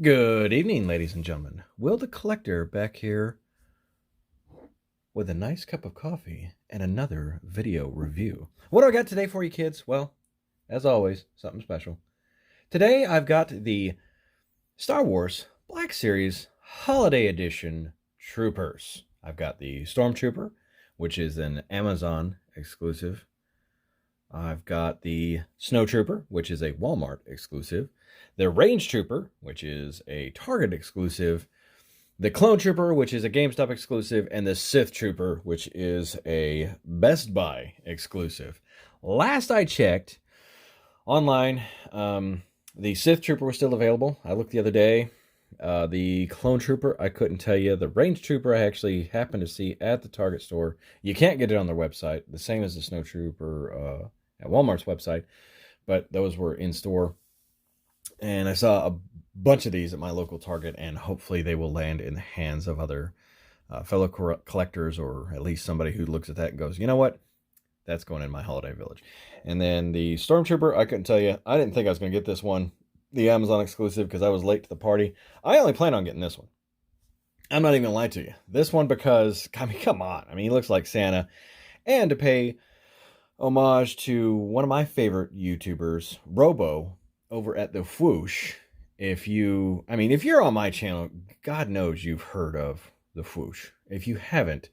Good evening, ladies and gentlemen. Will the Collector back here with a nice cup of coffee and another video review. What do I got today for you kids? Well, as always, something special. Today I've got the Star Wars Black Series Holiday Edition Troopers. I've got the Stormtrooper, which is an Amazon exclusive. I've got the Snow Trooper, which is a Walmart exclusive. The Range Trooper, which is a Target exclusive. The Clone Trooper, which is a GameStop exclusive. And the Sith Trooper, which is a Best Buy exclusive. Last I checked online, the Sith Trooper was still available. I looked the other day. The Clone Trooper, I couldn't tell you. The Range Trooper, I actually happened to see at the Target store. You can't get it on their website. The same as the Snow Trooper at Walmart's website. But those were in store. And I saw a bunch of these at my local Target, and hopefully they will land in the hands of other fellow collectors, or at least somebody who looks at that and goes, you know what? That's going in my holiday village. And then the Stormtrooper, I couldn't tell you. I didn't think I was going to get this one, the Amazon exclusive, because I was late to the party. I only plan on getting this one. I'm not even going to lie to you. This one because, I mean, come on. I mean, he looks like Santa. And to pay homage to one of my favorite YouTubers, Robo, over at the Whoosh. If you're on my channel, God knows you've heard of the Whoosh. If you haven't,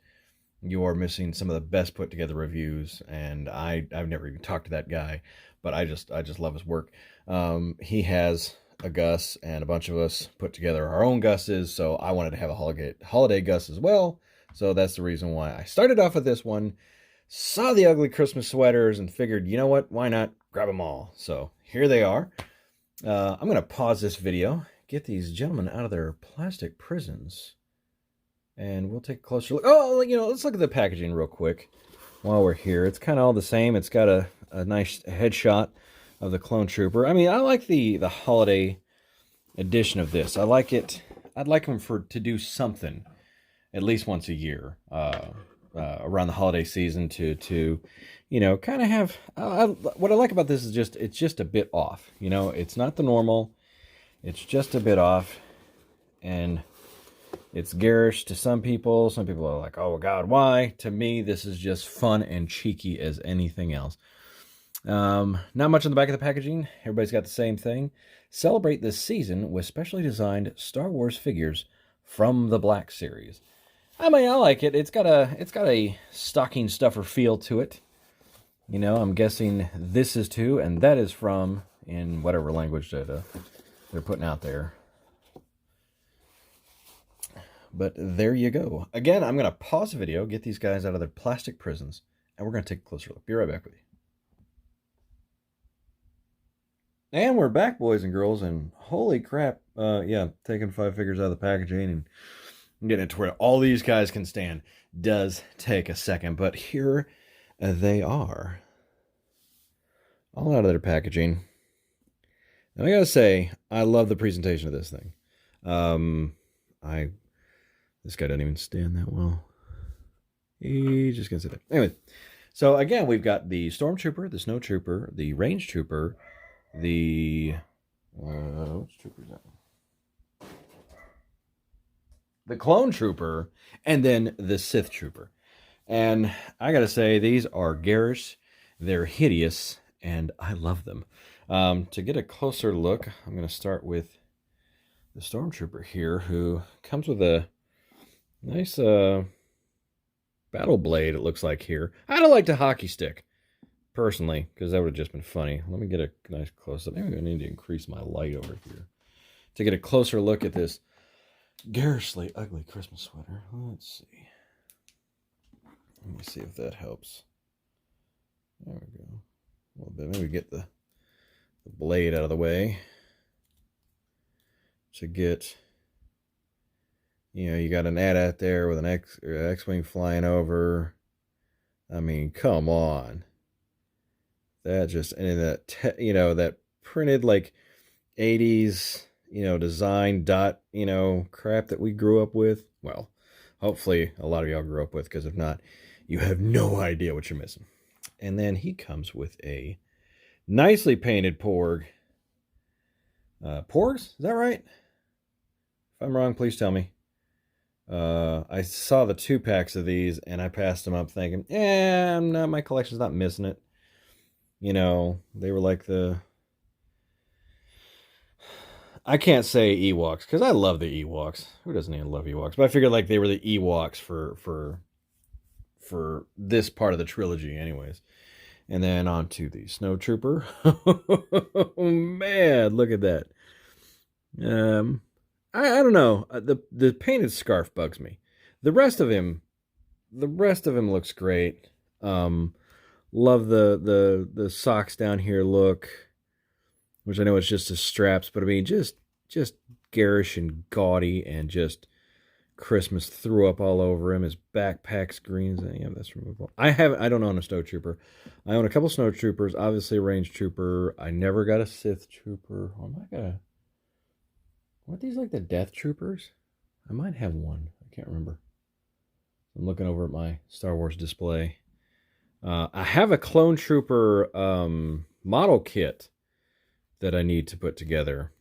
you are missing some of the best put together reviews. And I've never even talked to that guy, but I just love his work. He has a Gus, and a bunch of us put together our own Gus's. So I wanted to have a holiday Gus as well. So that's the reason why I started off with this one. Saw the ugly Christmas sweaters and figured, you know what? Why not grab them all? So here they are. I'm going to pause this video, get these gentlemen out of their plastic prisons, and we'll take a closer look. Oh, let's look at the packaging real quick while we're here. It's kind of all the same. It's got a nice headshot of the Clone Trooper. I mean, I like the holiday edition of this. I like it. I'd like them to do something at least once a year around the holiday season to kind of have, what I like about this is it's just a bit off. It's not the normal. It's just a bit off. And it's garish to some people. Some people are like, oh God, why? To me, this is just fun and cheeky as anything else. Not much on the back of the packaging. Everybody's got the same thing. Celebrate this season with specially designed Star Wars figures from the Black Series. I mean, I like it. It's got a stocking stuffer feel to it. I'm guessing this is to, and that is from, in whatever language that they're putting out there. But there you go. Again, I'm going to pause the video, get these guys out of their plastic prisons, and we're going to take a closer look. Be right back with you. And we're back, boys and girls, and holy crap. Taking 5 figures out of the packaging and getting it to where all these guys can stand does take a second, but here they are, all out of their packaging. And I gotta say, I love the presentation of this thing. This guy doesn't even stand that well. He's just gonna sit there. Anyway, so again, we've got the Stormtrooper, the Snow Trooper, the Range Trooper, the which trooper is that one? The Clone Trooper, and then the Sith Trooper. And I gotta say, these are garish, they're hideous, and I love them. To get a closer look, I'm gonna start with the Stormtrooper here, who comes with a nice battle blade, it looks like here. I'd have liked a hockey stick, personally, because that would have just been funny. Let me get a nice close-up. Maybe I need to increase my light over here to get a closer look at this garishly ugly Christmas sweater. Let's see. Let me see if that helps. There we go. A little bit. Maybe get the blade out of the way to get, you got an AT-AT there with an X-Wing flying over. I mean, come on. That just, and that, that printed like 80s, design dot, crap that we grew up with. Well, hopefully a lot of y'all grew up with, because if not, you have no idea what you're missing. And then he comes with a nicely painted Porg. Porgs? Is that right? If I'm wrong, please tell me. I saw the 2-packs of these, and I passed them up thinking, no, my collection's not missing it. You know, they were like I can't say Ewoks, because I love the Ewoks. Who doesn't even love Ewoks? But I figured like they were the Ewoks for this part of the trilogy anyways. And then on to the Snow Trooper. Oh, man, look at that. I don't know. The painted scarf bugs me. The rest of him looks great. Love the socks down here look, which I know it's just his straps, but I mean just garish and gaudy and just Christmas threw up all over him. His backpack's green. Yeah, that's removable. I don't own a Snow Trooper. I own a couple Snow Troopers, obviously a Range Trooper. I never got a Sith Trooper. Weren't these like the Death Troopers? I might have one. I can't remember. I'm looking over at my Star Wars display. I have a Clone Trooper model kit that I need to put together.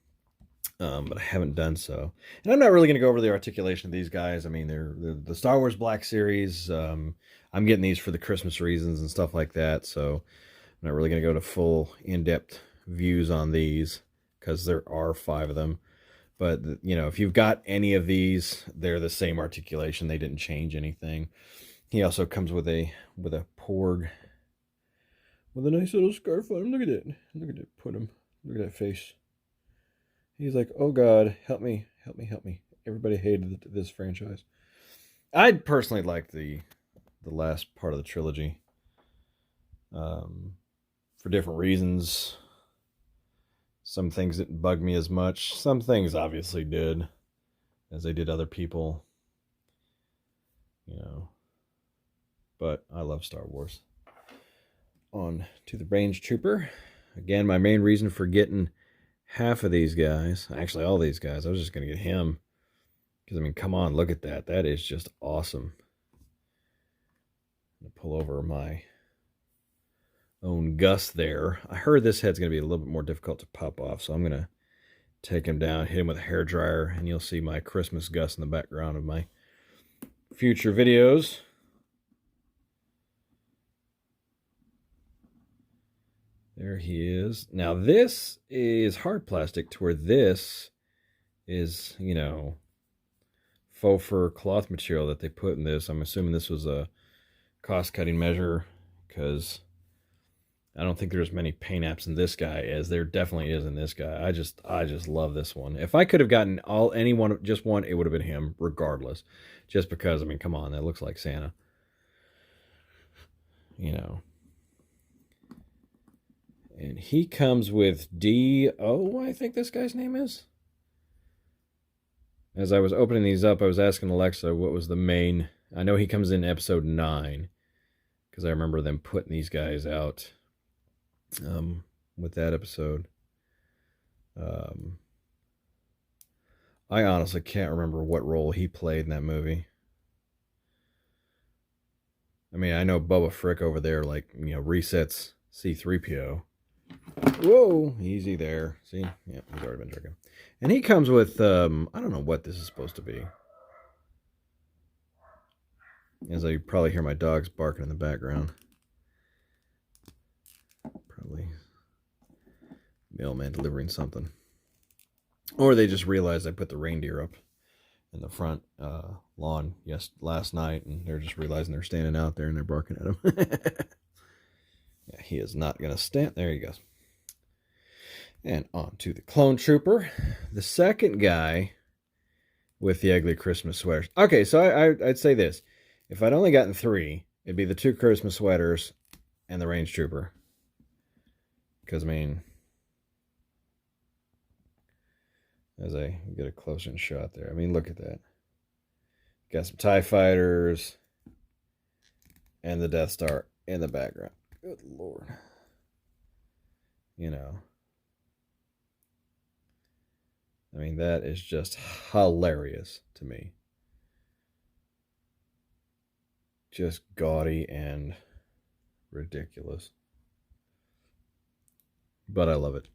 But I haven't done so. And I'm not really going to go over the articulation of these guys. I mean, they're the Star Wars Black Series. I'm getting these for the Christmas reasons and stuff like that. So I'm not really going to go to full in-depth views on these because there are 5 of them. But, you know, if you've got any of these, they're the same articulation. They didn't change anything. He also comes with a porg with a nice little scarf on him. Look at it. Look at it. Look at that face. He's like, oh God, help me, help me, help me. Everybody hated this franchise. I personally like the last part of the trilogy for different reasons. Some things didn't bug me as much. Some things obviously did, as they did other people. You know, but I love Star Wars. On to the Range Trooper. Again, my main reason for getting half of these guys, actually all these guys, I was just going to get him. Because, I mean, come on, look at that. That is just awesome. I'm going to pull over my own Gus there. I heard this head's going to be a little bit more difficult to pop off, so I'm going to take him down, hit him with a hairdryer, and you'll see my Christmas Gus in the background of my future videos. There he is. Now, this is hard plastic to where this is, you know, faux fur cloth material that they put in this. I'm assuming this was a cost-cutting measure because I don't think there's many paint apps in this guy as there definitely is in this guy. I just love this one. If I could have gotten anyone, just one, it would have been him regardless. Just because, I mean, come on, that looks like Santa. You know. And he comes with D.O., I think this guy's name is. As I was opening these up, I was asking Alexa what was the main. I know he comes in episode 9. Because I remember them putting these guys out with that episode. I honestly can't remember what role he played in that movie. I mean, I know Boba Frick over there, like, you know, resets C-3PO. Whoa, easy there. See? Yeah, he's already been drinking. And he comes with, I don't know what this is supposed to be. As I probably hear my dogs barking in the background. Probably mailman delivering something. Or they just realized I put the reindeer up in the front lawn last night, and they're just realizing they're standing out there and they're barking at him. Yeah, he is not going to stand. There he goes. And on to the Clone Trooper. The second guy with the ugly Christmas sweaters. Okay, so I'd say this. If I'd only gotten 3, it'd be the 2 Christmas sweaters and the Range Trooper. Because, I mean, as I get a closer shot there. I mean, look at that. Got some TIE fighters and the Death Star in the background. Good Lord. You know. I mean, that is just hilarious to me. Just gaudy and ridiculous. But I love it.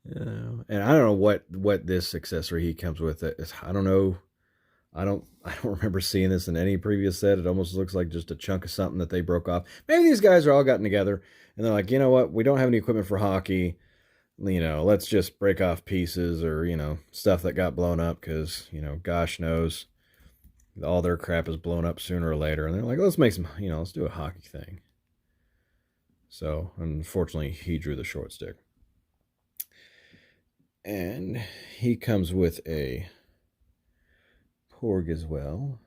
And I don't know what this accessory he comes with. I don't know. I don't remember seeing this in any previous set. It almost looks like just a chunk of something that they broke off. Maybe these guys are all gotten together and they're like, you know what? We don't have any equipment for hockey. Let's just break off pieces or, stuff that got blown up because, gosh knows all their crap is blown up sooner or later. And they're like, let's make some, let's do a hockey thing. So, unfortunately, he drew the short stick. And he comes with a Porg as well.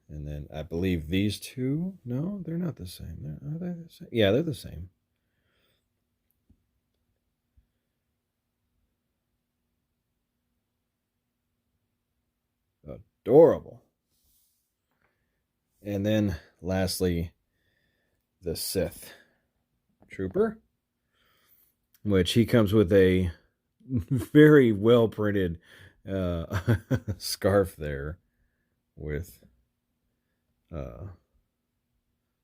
And then I believe these two, no, they're not the same. Are they the same? Yeah, they're the same. Adorable. And then lastly, the Sith Trooper, which he comes with a very well printed scarf there with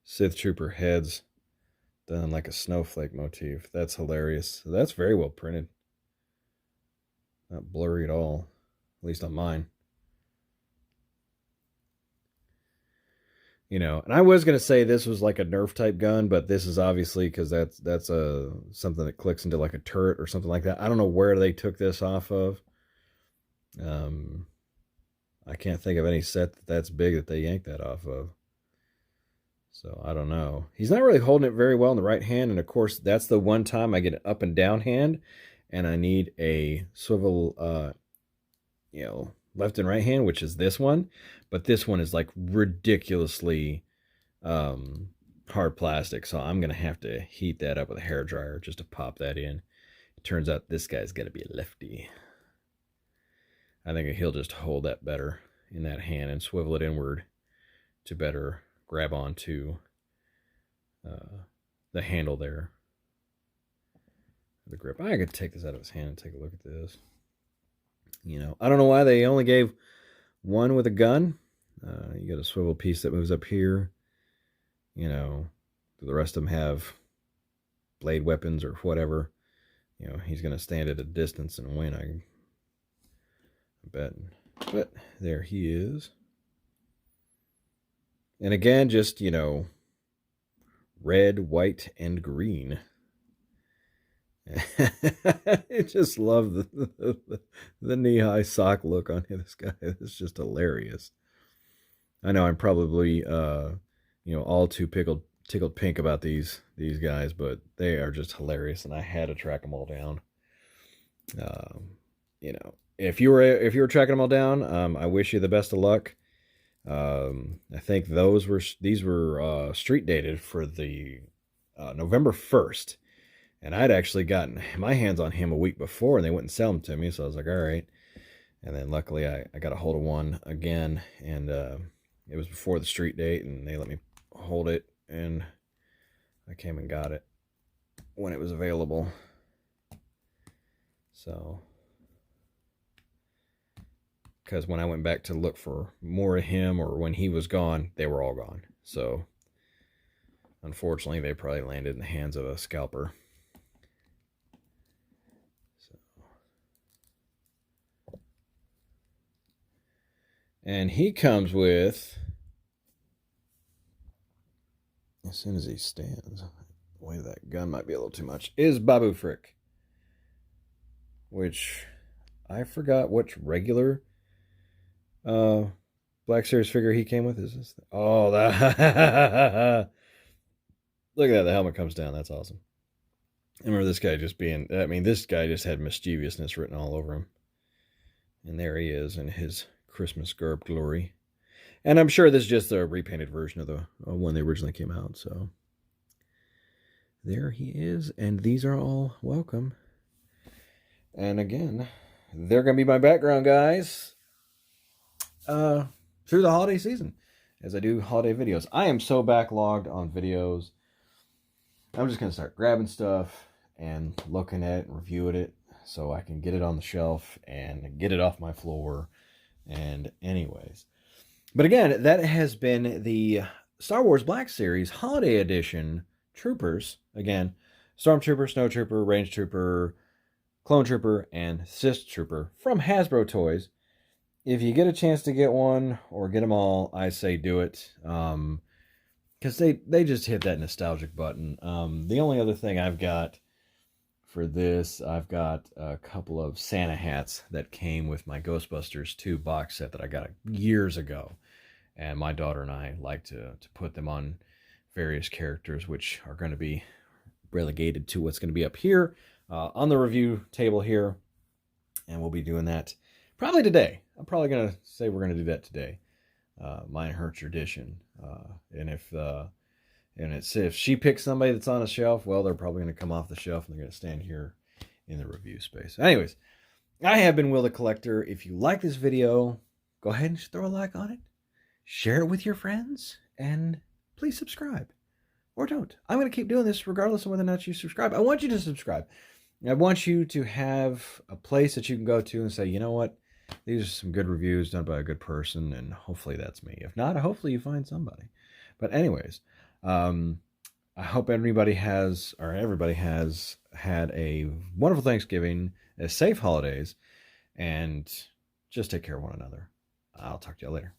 Sith Trooper heads done like a snowflake motif. That's hilarious. That's very well printed. Not blurry at all, at least on mine. And I was going to say this was like a Nerf type gun, but this is obviously because that's something that clicks into like a turret or something like that. I don't know where they took this off of. I can't think of any set that's big that they yanked that off of. So I don't know. He's not really holding it very well in the right hand, and of course that's the one time I get an up and down hand, and I need a swivel, left and right hand, which is this one. But this one is like ridiculously hard plastic, so I'm gonna have to heat that up with a hair dryer just to pop that in. It turns out this guy's got to be a lefty. I think he'll just hold that better in that hand and swivel it inward to better grab onto the handle there. The grip. I could take this out of his hand and take a look at this. I don't know why they only gave one with a gun. You got a swivel piece that moves up here. The rest of them have blade weapons or whatever. He's going to stand at a distance and win, I bet. But there he is. And again, just, red, white, and green. I just love the knee-high sock look on this guy. It's just hilarious. I know I'm probably all too tickled pink about these guys, but they are just hilarious, and I had to track them all down. If you were tracking them all down, I wish you the best of luck. I think these were street dated for the November 1st. And I'd actually gotten my hands on him a week before, and they wouldn't sell them to me. So I was like, all right. And then luckily I got a hold of one again, and it was before the street date, and they let me hold it, and I came and got it when it was available. So, because when I went back to look for more of him, or when he was gone, they were all gone. So, unfortunately, they probably landed in the hands of a scalper. And he comes with, as soon as he stands, the way that gun might be a little too much, is Babu Frick. Which, I forgot which regular Black Series figure he came with. Is this? Oh, that. Look at that. The helmet comes down. That's awesome. I remember this guy this guy just had mischievousness written all over him. And there he is in his Christmas garb glory. And I'm sure this is just a repainted version of the one that originally came out. So there he is. And these are all welcome. And again, they're going to be my background, guys, through the holiday season as I do holiday videos. I am so backlogged on videos. I'm just going to start grabbing stuff and looking at it and reviewing it so I can get it on the shelf and get it off my floor. And anyways, but again, that has been the Star Wars Black Series Holiday Edition Troopers. Again, Stormtrooper, Snow Trooper, Range Trooper, Clone Trooper, and Sith Trooper from Hasbro Toys. If you get a chance to get one or get them all, I say do it. Because they just hit that nostalgic button. The only other thing I've got for this, I've got a couple of Santa hats that came with my Ghostbusters 2 box set that I got years ago. And my daughter and I like to put them on various characters, which are going to be relegated to what's going to be up here on the review table here. And we'll be doing that probably today. I'm probably going to say we're going to do that today. Mine and her tradition. And if she picks somebody that's on a shelf, well, they're probably going to come off the shelf and they're going to stand here in the review space. Anyways, I have been Will the Collector. If you like this video, go ahead and throw a like on it. Share it with your friends. And please subscribe. Or don't. I'm going to keep doing this regardless of whether or not you subscribe. I want you to subscribe. I want you to have a place that you can go to and say, you know what? These are some good reviews done by a good person, and hopefully that's me. If not, hopefully you find somebody. But anyways, I hope everybody has had a wonderful Thanksgiving, safe holidays, and just take care of one another. I'll talk to you later.